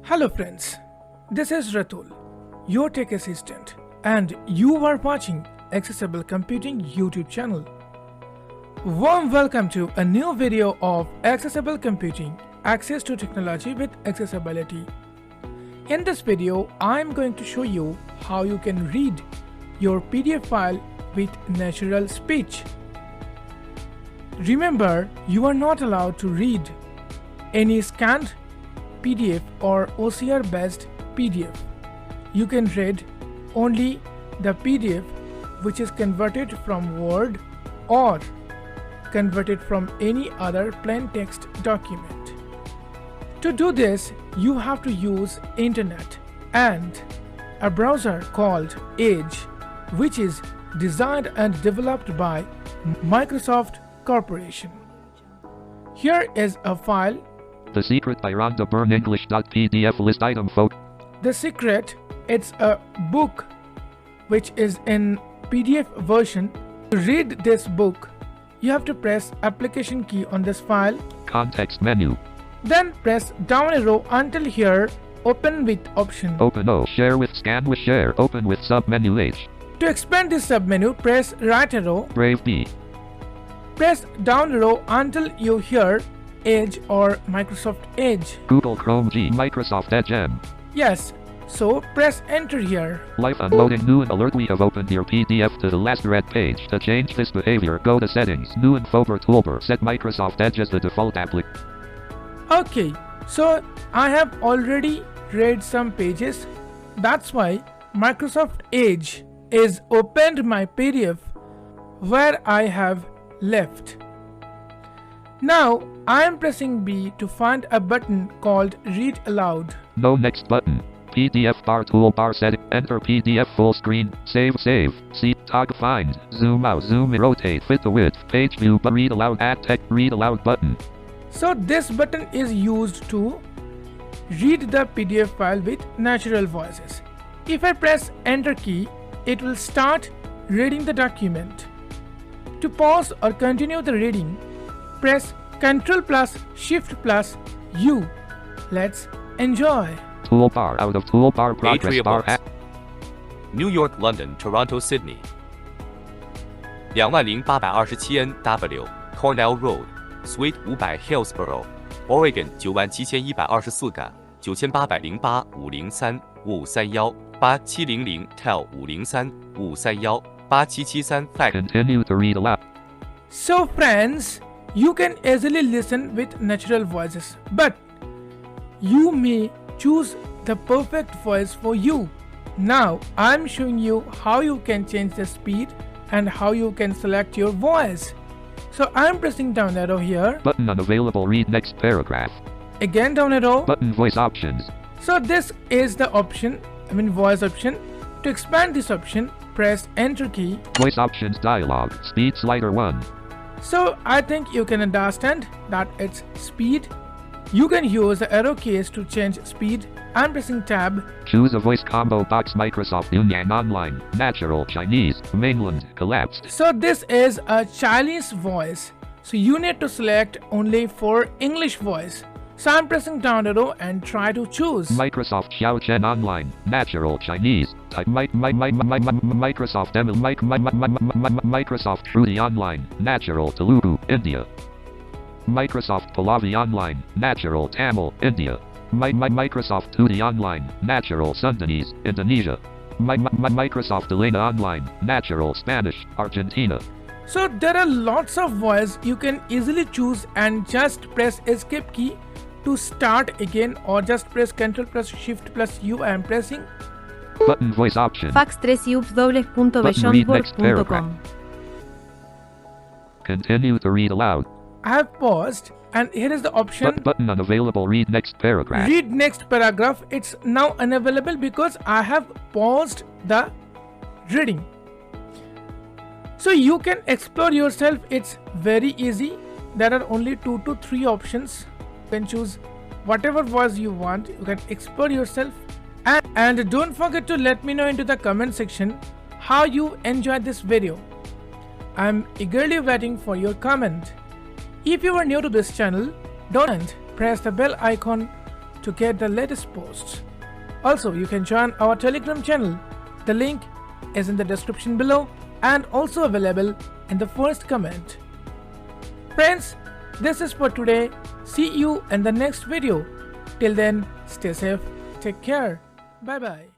Hello friends, this is Ratul, your tech assistant, and you are watching Accessible Computing YouTube channel. Warm welcome to a new video of Accessible Computing, access to technology with accessibility. In this video, I am going to show you how you can read your PDF file with natural speech. Remember, you are not allowed to read any scanned PDF or OCR based PDF. You can read only the PDF which is converted from Word or converted from any other plain text document. To do this, you have to use internet and a browser called Edge, which is designed and developed by Microsoft Corporation. Here is a file. The Secret by Rhonda Byrne English.pdf list item photo. The Secret, it's a book which is in PDF version. To read this book, you have to press application key on this file. Context menu. Then press down arrow until here, open with option. Open O, share with, scan with, share, open with submenu H. To expand this submenu, press right arrow. Brave B. Press down arrow until you hear Edge or Microsoft Edge. Google Chrome G, Microsoft Edge M. Yes, so press enter here. Live unloading new and alert. We have opened your PDF to the last read page. To change this behavior, go to settings, new info toolbar, set Microsoft Edge as the default application. Okay, so I have already read some pages. That's why Microsoft Edge is opened my PDF where I have left. Now I am pressing B to find a button called Read Aloud. No next button. PDF bar toolbar setting. Enter PDF full screen. Save. See toggle find. Zoom out. Zoom in. Rotate. Fit the width. Page view. But read aloud. Add text. Read aloud button. So this button is used to read the PDF file with natural voices. If I press enter key, it will start reading the document. To pause or continue the reading, press Ctrl plus Shift plus U. Let's enjoy. Toolbar out of toolbar progress bar. New York, London, Toronto, Sydney. 20827 NW, Cornell Road, Suite 500 Hillsboro, Oregon 97124感 9808 503 5531 8700 TEL 503 5531 8773 fax. Continue to read aloud. So friends, you can easily listen with natural voices, but you may choose the perfect voice for you. Now I'm showing you how you can change the speed and how you can select your voice. So I'm pressing down arrow here. Button unavailable. Read next paragraph. Again down arrow. Button voice options. So this is the option, voice option. To expand this option, press enter key. Voice options dialog. Speed slider 1. So I think you can understand that it's speed. You can use the arrow keys to change speed. I'm pressing tab. Choose a voice combo box. Microsoft Yunnan Online, Natural, Chinese, Mainland, Collapsed. So this is a Chinese voice. So you need to select only for English voice. So I'm pressing down arrow and try to choose. Microsoft Xiaochen Online, Natural, Chinese. Type Microsoft Emil, Microsoft Trudy Online, Natural, Telugu, India. Microsoft Pallavi Online, Natural, Tamil, India. Microsoft Tudi Online, Natural, Sundanese, Indonesia. Microsoft Elena Online, Natural, Spanish, Argentina. So there are lots of voices you can easily choose and just press escape key to start again, or just press Ctrl plus Shift plus U. I am pressing. Button voice option. fax3ubs.com. Continue to read aloud. I have paused and here is the option. Button unavailable. Read next paragraph. Read next paragraph. It's now unavailable because I have paused the reading. So you can explore yourself. It's very easy. There are only 2 to 3 options. You can choose whatever voice you want. You can explore yourself. And don't forget to let me know into the comment section how you enjoyed this video. I'm eagerly waiting for your comment. If you are new to this channel, don't press the bell icon to get the latest posts. Also, you can join our Telegram channel. The link is in the description below and also available in the first comment. Friends, this is for today. See you in the next video. Till then, stay safe, take care, bye bye.